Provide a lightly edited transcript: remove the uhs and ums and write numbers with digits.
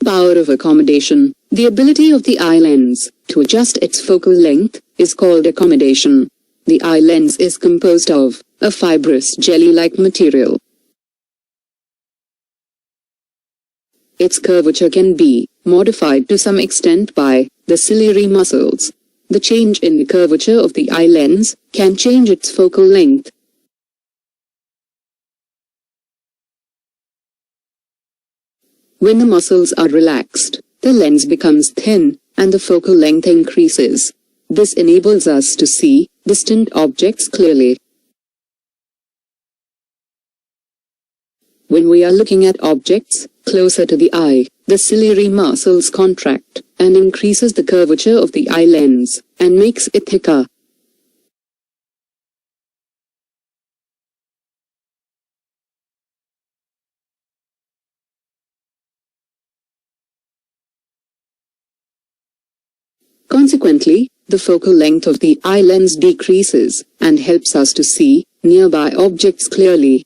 Power of accommodation. The ability of the eye lens to adjust its focal length is called accommodation. The eye lens is composed of a fibrous jelly-like material. Its curvature can be modified to some extent by the ciliary muscles. The change in the curvature of the eye lens can change its focal length. When the muscles are relaxed, the lens becomes thin, and the focal length increases. This enables us to see distant objects clearly. When we are looking at objects closer to the eye, the ciliary muscles contract and increases the curvature of the eye lens and makes it thicker. Consequently, the focal length of the eye lens decreases and helps us to see nearby objects clearly.